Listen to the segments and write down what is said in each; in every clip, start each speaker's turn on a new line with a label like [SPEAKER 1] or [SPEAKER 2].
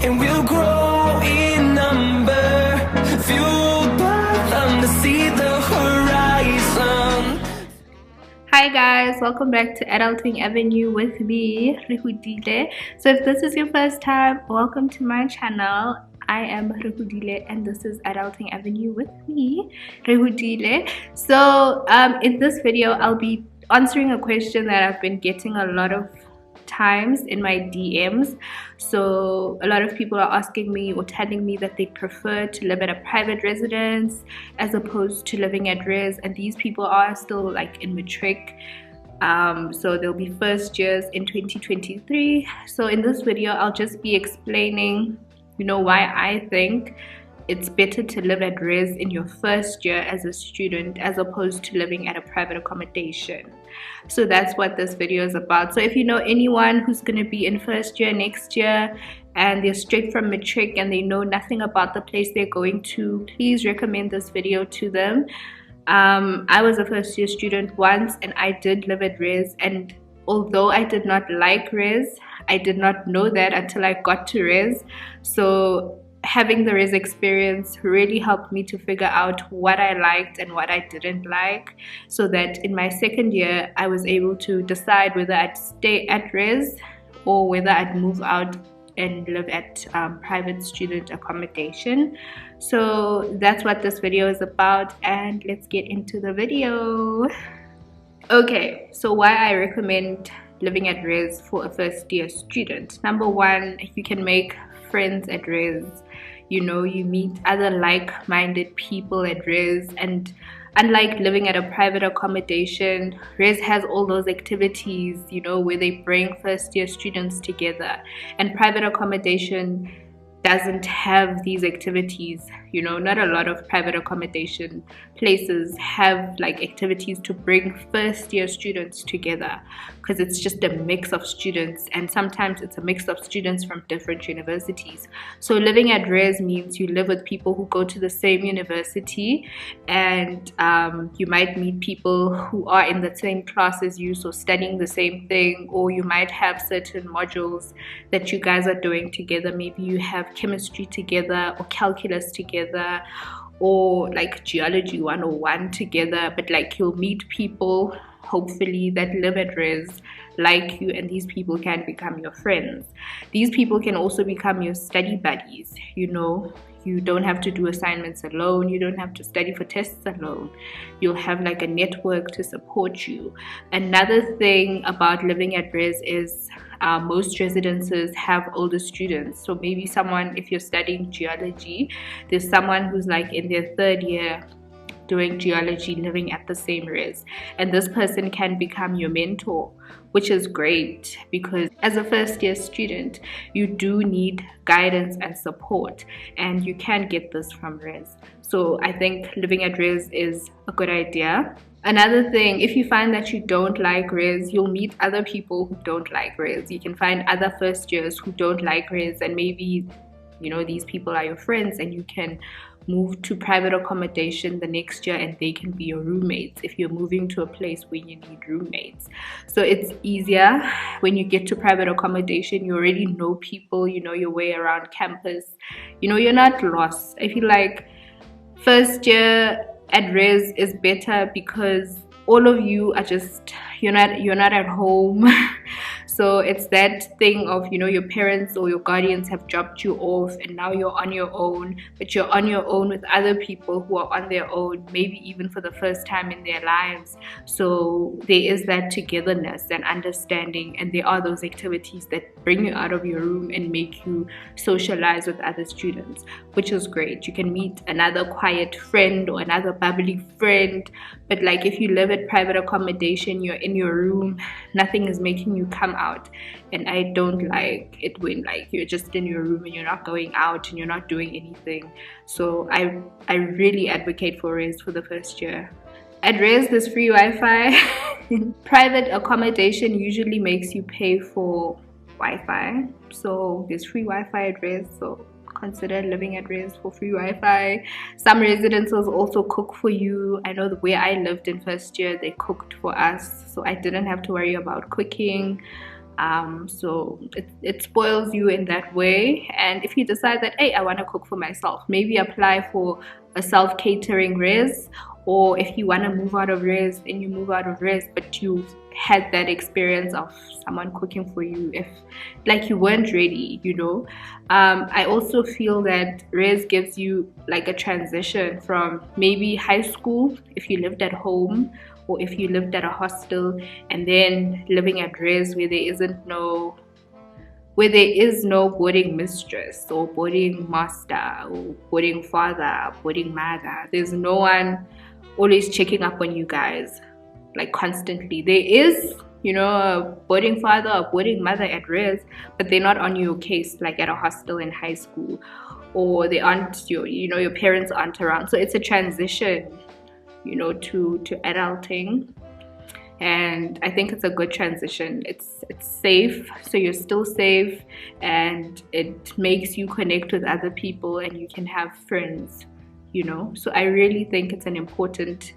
[SPEAKER 1] and we'll grow in number, fueled by them to see the horizon.
[SPEAKER 2] Hi guys, welcome back to Adulting Avenue with me, Reholile. So if this is your first time, welcome to my channel. I am Reholile and this is Adulting Avenue with me, Reholile. So in this video, I'll be answering a question that I've been getting a lot of times in my DMs. So a lot of people are asking me or telling me that they prefer to live at a private residence as opposed to living at res, and these people are still like in matric. So they'll be first years in 2023. So in this video, I'll just be explaining, why I think it's better to live at res in your first year as a student as opposed to living at a private accommodation. So that's what this video is about. So if you know anyone who's going to be in first year next year and they're straight from matric and they know nothing about the place they're going to, please recommend this video to them. I was a first year student once and I did live at res, and although I did not like res, I did not know that until I got to res. So having the res experience really helped me to figure out what I liked and what I didn't like, so that in my second year I was able to decide whether I'd stay at res or whether I'd move out and live at private student accommodation. So that's what this video is about, and let's get into the video. Okay, so why I recommend living at res for a first year student. Number one, you can make friends at res. You meet other like-minded people at res, and unlike living at a private accommodation, res has all those activities, where they bring first year students together, and private accommodation doesn't have these activities. Not a lot of private accommodation places have like activities to bring first year students together, because it's just a mix of students, and sometimes it's a mix of students from different universities. So living at res means you live with people who go to the same university, and you might meet people who are in the same class as you, so studying the same thing, or you might have certain modules that you guys are doing together. Maybe you have chemistry together or calculus together, or like geology 101 together, but like you'll meet people hopefully that live at res like you, and these people can become your friends. These people can also become your study buddies. You don't have to do assignments alone, you don't have to study for tests alone. You'll have like a network to support you. Another thing about living at res is most residences have older students. So maybe someone, if you're studying geology, there's someone who's like in their third year doing geology living at the same res, and this person can become your mentor, which is great, because as a first year student you do need guidance and support, and you can get this from res. So I think living at res is a good idea. Another thing, if you find that you don't like res, you'll meet other people who don't like res. You can find other first years who don't like res, and maybe these people are your friends, and you can move to private accommodation the next year and they can be your roommates if you're moving to a place where you need roommates. So it's easier when you get to private accommodation. You already know people, you know your way around campus, you're not lost. I feel like first year at res is better because all of you are just, you're not at home. So it's that thing of, your parents or your guardians have dropped you off and now you're on your own, but you're on your own with other people who are on their own, maybe even for the first time in their lives. So there is that togetherness and understanding, and there are those activities that bring you out of your room and make you socialize with other students, which is great. You can meet another quiet friend or another bubbly friend, but like if you live at private accommodation, you're in your room, nothing is making you come out, and I don't like it when like you're just in your room and you're not going out and you're not doing anything. So I really advocate for res for the first year. At res there's free Wi-Fi. Private accommodation usually makes you pay for Wi-Fi, so there's free Wi-Fi at res, so consider living at res for free Wi-Fi. Some residences also cook for you. I know the way I lived in first year, they cooked for us, so I didn't have to worry about cooking. So it spoils you in that way. And if you decide that, hey, I want to cook for myself, maybe apply for a self-catering res, or if you want to move out of res, then you move out of res, but you've had that experience of someone cooking for you if like you weren't ready, you know. I also feel that res gives you like a transition from maybe high school if you lived at home, or if you lived at a hostel, and then living at res where there is no boarding mistress or boarding master or boarding father, boarding mother. There's no one always checking up on you guys like constantly. There is, you know, a boarding father or boarding mother at res, but they're not on your case like at a hostel in high school, or they aren't your parents aren't around. So it's a transition, you know, to adulting. And I think it's a good transition. It's safe, so you're still safe, and it makes you connect with other people and you can have friends, you know. So I really think it's an important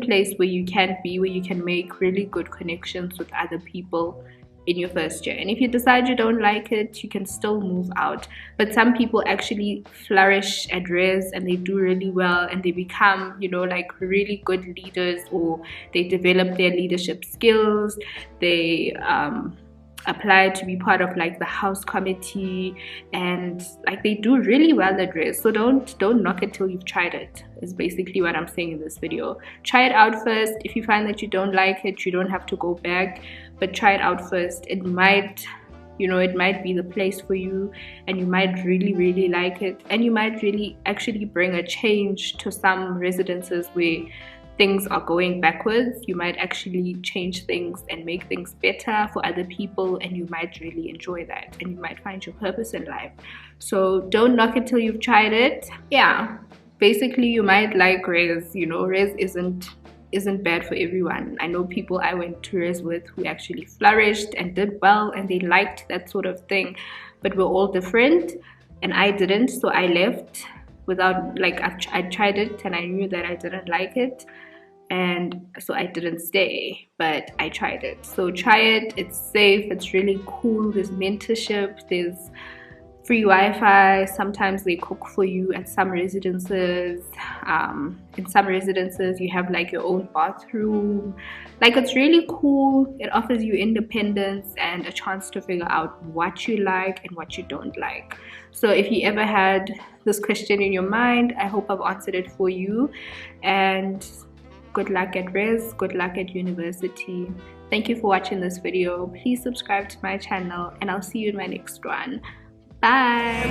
[SPEAKER 2] place where you can be, where you can make really good connections with other people in your first year. And if you decide you don't like it, you can still move out. But some people actually flourish at res and they do really well, and they become, you know, like really good leaders, or they develop their leadership skills. They apply to be part of like the house committee, and like they do really well at res. So don't knock it till you've tried it, is basically what I'm saying in this video. Try it out first. If you find that you don't like it, you don't have to go back, but try it out first. It might, you know, it might be the place for you, and you might really like it, and you might really actually bring a change to some residences where things are going backwards. You might actually change things and make things better for other people, and you might really enjoy that, and you might find your purpose in life. So don't knock it till you've tried it. Yeah, basically you might like res, you know. Res isn't bad for everyone. I know people I went to res with who actually flourished and did well, and they liked that sort of thing, but we're all different, and I didn't. So I left without, like, I tried it and I knew that I didn't like it, and so I didn't stay, but I tried it. So try it. It's safe, it's really cool. There's mentorship, there's free Wi-Fi. Sometimes they cook for you at some residences. In some residences you have like your own bathroom. Like, it's really cool. It offers you independence and a chance to figure out what you like and what you don't like. So if you ever had this question in your mind, I hope I've answered it for you. And good luck at res, good luck at university. Thank you for watching this video. Please subscribe to my channel, and I'll see you in my next one. Bye.